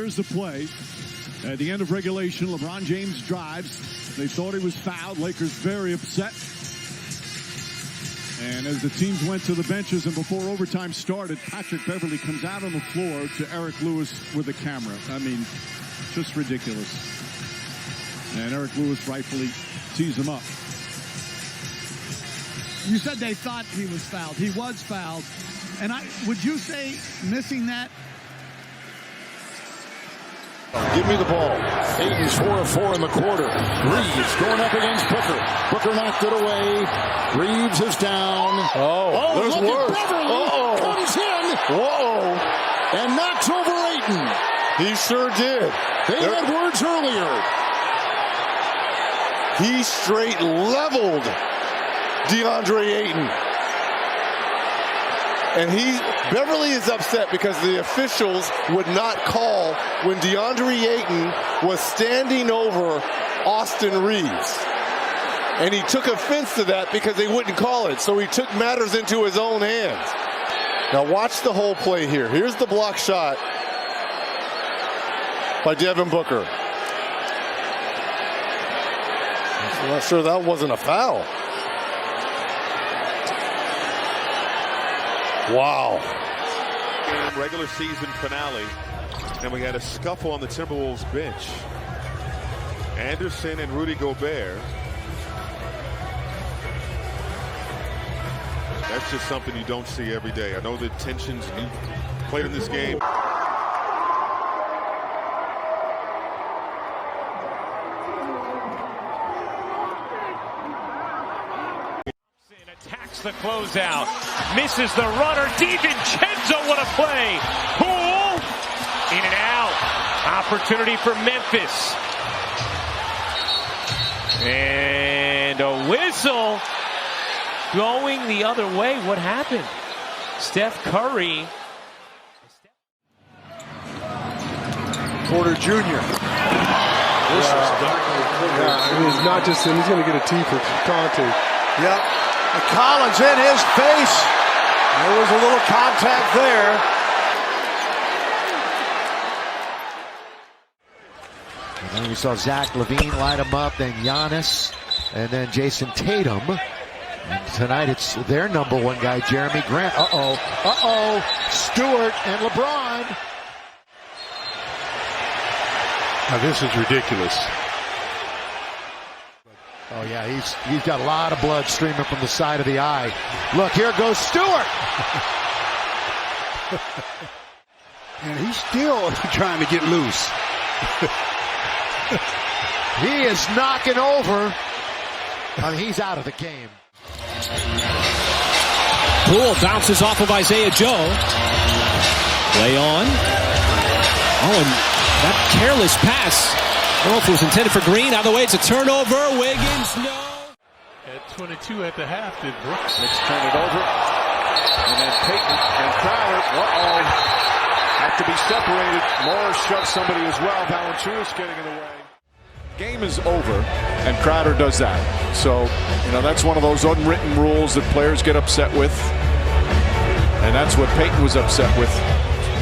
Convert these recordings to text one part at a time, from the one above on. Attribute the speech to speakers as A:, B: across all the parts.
A: Here's the play. At the end of regulation, LeBron James drives. They thought he was fouled. Lakers very upset. And as the teams went to the benches and before overtime started, Patrick Beverley comes out on the floor to Eric Lewis with a camera. I mean, just ridiculous. And Eric Lewis rightfully tees him up.
B: You said they thought he was fouled. He was fouled. And would you say missing that?
C: Give me the ball. Aiden's 4 of 4 in the quarter. Reeves going up against Booker. Booker knocked it away. Reeves is down.
D: There's
C: look
D: worse.
C: at Beverly. Comes in. And knocks over Ayton.
D: He sure did.
C: They had words earlier.
D: He straight leveled DeAndre Ayton. And Beverly is upset because the officials would not call when DeAndre Ayton was standing over Austin Reeves. And he took offense to that because they wouldn't call it. So he took matters into his own hands. Now watch the whole play here. Here's the block shot by Devin Booker. I'm not sure that wasn't a foul. Wow.
E: Regular season finale, and we had a scuffle on the Timberwolves bench. Anderson and Rudy Gobert. That's just something you don't see every day. I know the tensions you played in this game.
F: Attacks the closeout, misses the runner. DiVincenzo, what a play! Poole, in and out. Opportunity for Memphis. And a whistle going the other way. What happened? Steph Curry.
D: Porter Jr.
G: It's not just him. He's going to get a T for Conte.
D: Yep. And Collins in his face. There was a little contact there.
H: And then we saw Zach LaVine light him up, then Giannis, and then Jason Tatum. And tonight it's their number one guy, Jeremy Grant. Stewart and LeBron.
G: Now this is ridiculous.
H: Oh yeah, he's got a lot of blood streaming from the side of the eye. Look, here goes Stewart.
G: And he's still trying to get loose.
H: He is knocking over. He's out of the game.
I: Poole bounces off of Isaiah Joe. Play on. And that careless pass. I don't know if it was intended for Green. Either way, it's a turnover. Wiggins, no.
G: At 22 at the half, did Brooks.
C: Let's turn it over. And then Payton and Crowder. Have to be separated. Morris shoves somebody as well. Valanciunas getting in the way. Game is over, and Crowder does that. So, that's one of those unwritten rules that players get upset with. And that's what Payton was upset with.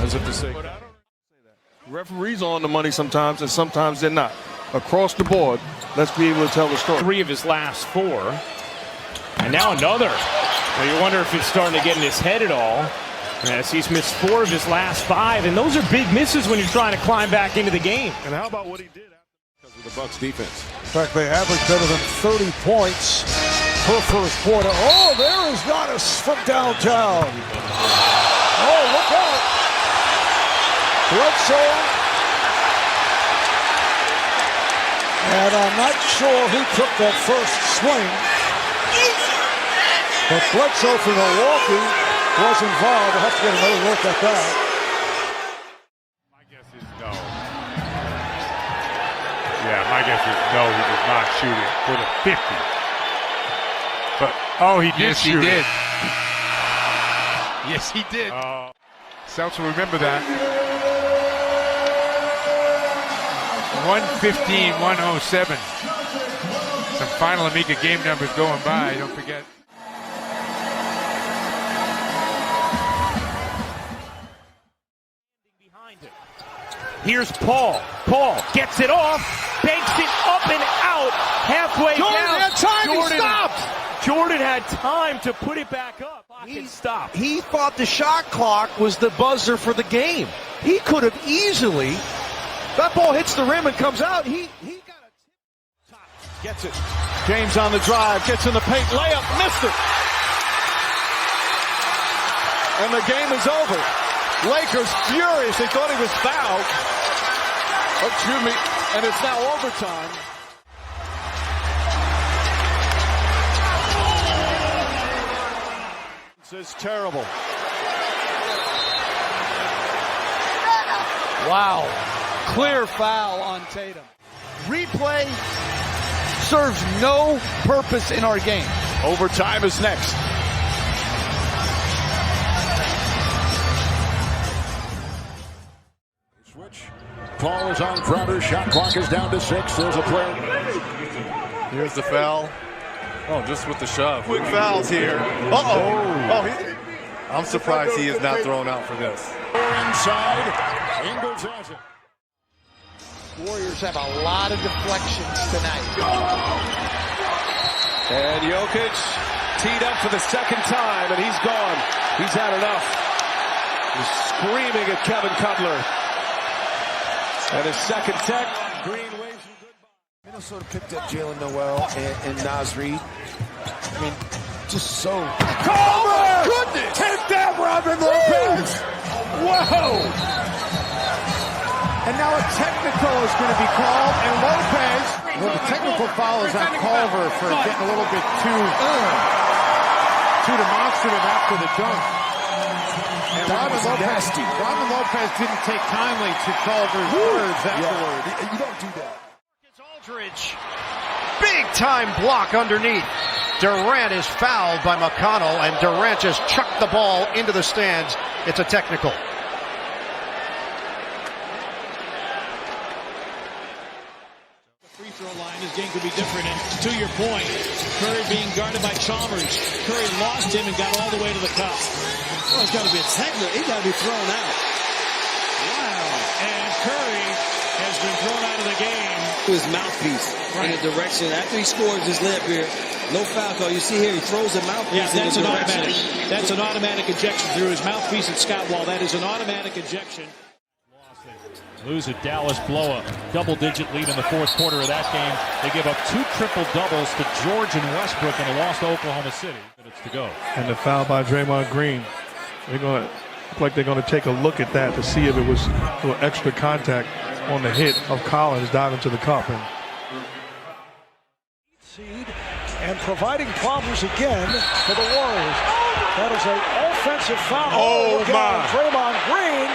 C: As if to say.
G: Referees are on the money sometimes, and sometimes they're not. Across the board, let's be able to tell the story.
F: 3 of his last 4. And now another. Well, you wonder if it's starting to get in his head at all. Yes, he's missed 4 of his last 5, and those are big misses when you're trying to climb back into the game.
E: And how about what he did because of the Bucks defense?
D: In fact, they average better than 30 points per first quarter. Oh, there is Giannis from downtown. Oh, look out. Bledsoe. And I'm not sure who took that first swing. But Bledsoe for Milwaukee was involved. We'll have to get another look at that.
G: My guess is no. Yeah, my guess is no, he did not shoot it for the 50. But, he did shoot it. Yes, he did. Celtics will remember that. 115-107. Some final Amiga game numbers going by, don't forget.
F: Here's Paul. Paul gets it off, banks it up and out, halfway
B: Jordan
F: down.
B: had time, he stopped.
F: Jordan had time to put it back up. Stop.
J: He thought the shot clock was the buzzer for the game. He could have easily. That ball hits the rim and comes out. He got a tip.
C: Gets it. James on the drive, gets in the paint, layup, missed it. And the game is over. Lakers furious. They thought he was fouled. Excuse me. And it's now overtime. This is terrible.
B: Wow. Clear foul on Tatum. Replay serves no purpose in our game.
C: Overtime is next.
K: Switch. Paul is on Crowder. Shot clock is down to 6. There's a player.
D: Here's the foul.
E: Oh, just with the shove.
D: Quick fouls here. I'm surprised he is not thrown out for this.
K: Inside. Ingles has it.
B: Warriors have a lot of deflections tonight.
C: And Jokic teed up for the second time, and he's gone. He's had enough. He's screaming at Kevin Cutler. And his second tech. Green waves him goodbye.
J: Minnesota picked up Jalen Noel and Naz Reid. I mean, just so.
C: Oh, goodness! Take that, Robin Lopez! Whoa!
J: And now a technical is going to be called, and Lopez.
H: Well, the technical foul is on Culver for getting a little bit too demonstrative after the dunk. And Robin Lopez didn't take kindly to Culver's words afterwards.
J: You don't do that. It's Aldridge. Big time block underneath. Durant is fouled by McConnell, and Durant just chucked the ball into the stands. It's a technical.
I: Free throw line, his game could be different. And to your point, Curry being guarded by Chalmers. Curry lost him and got all the way to the cup. Oh, it's got to be a technical. He got to be thrown out. Wow. And Curry has been thrown out of the game.
L: His mouthpiece in the direction. After he scores his lip here, no foul call. You see here, he throws the mouthpiece in the direction.
I: That's an automatic ejection through his mouthpiece at Scott Wall. That is an automatic ejection.
M: Lose a Dallas blow up. Double-digit lead in the fourth quarter of that game. They give up 2 triple-doubles to George and Westbrook in a loss to Oklahoma City. Minutes to go.
N: And the foul by Draymond Green. They're going to look like they're going to take a look at that to see if it was a little extra contact on the hit of Collins diving to the cup.
O: And providing problems again for the Warriors. That is an offensive foul.
E: Oh, my.
O: Draymond Green.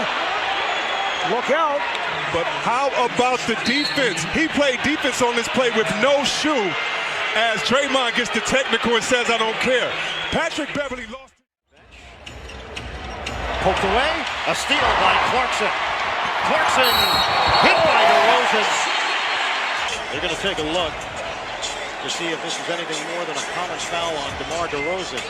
O: Look out.
E: But how about the defense? He played defense on this play with no shoe as Draymond gets the technical and says, I don't care. Patrick Beverly lost.
J: Poked away. A steal by Clarkson. Clarkson hit by DeRozan. They're going to take a look to see if this is anything more than a common foul on DeMar DeRozan.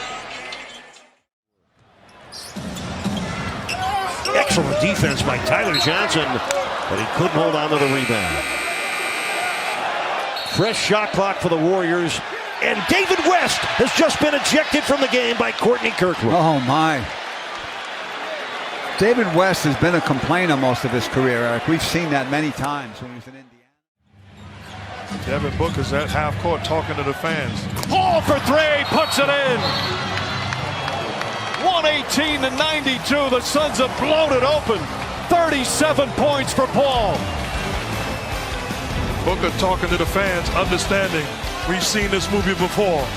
J: Excellent defense by Tyler Johnson, but he couldn't hold on to the rebound. Fresh shot clock for the Warriors, and David West has just been ejected from the game by Courtney Kirkwood.
P: Oh, my. David West has been a complainer most of his career, Eric. We've seen that many times when he was in Indiana.
N: Devin Booker's at half court talking to the fans.
C: Paul for 3, puts it in. 118-92. The Suns have blown it open. 37 points for Paul.
N: Booker talking to the fans, understanding we've seen this movie before.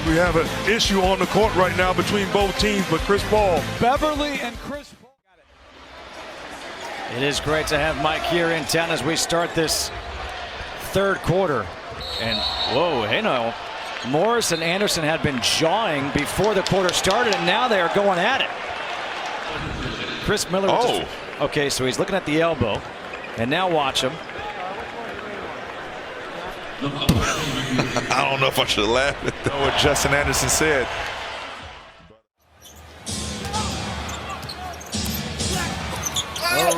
N: We have an issue on the court right now between both teams, but Chris Paul.
B: Beverly and Chris Paul.
Q: It is great to have Mike here in town as we start this third quarter. And whoa, hey no. Morris and Anderson had been jawing before the quarter started, and now they are going at it. Chris Miller. Okay, so he's looking at the elbow, and now watch him.
E: I don't know if I should laugh at that. What Justin Anderson said.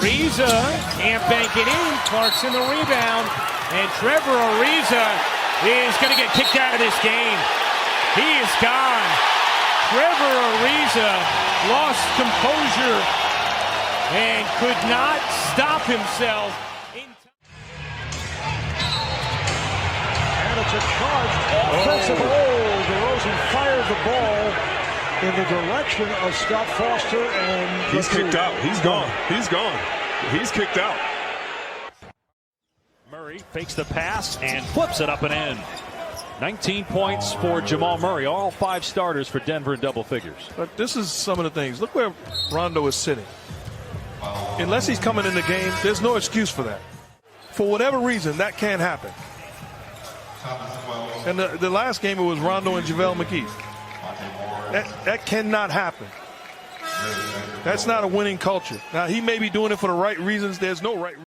F: Ariza can't bank it in. Clarkson the rebound. And Trevor Ariza is going to get kicked out of this game. He is gone. Trevor Ariza lost composure and could not stop himself.
O: And it's a charged offensive. DeRozan fired the ball in the direction of Scott Foster, and
E: he's kicked out. He's gone. He's gone. He's kicked out.
M: Murray fakes the pass and flips it up and in. 19 points for Jamal Murray. All 5 starters for Denver in double figures.
N: But this is some of the things. Look where Rondo is sitting. Unless he's coming in the game, there's no excuse for that. For whatever reason, that can't happen. And the last game, it was Rondo and JaVale McGee. That cannot happen. That's not a winning culture. Now, he may be doing it for the right reasons. There's no right reason.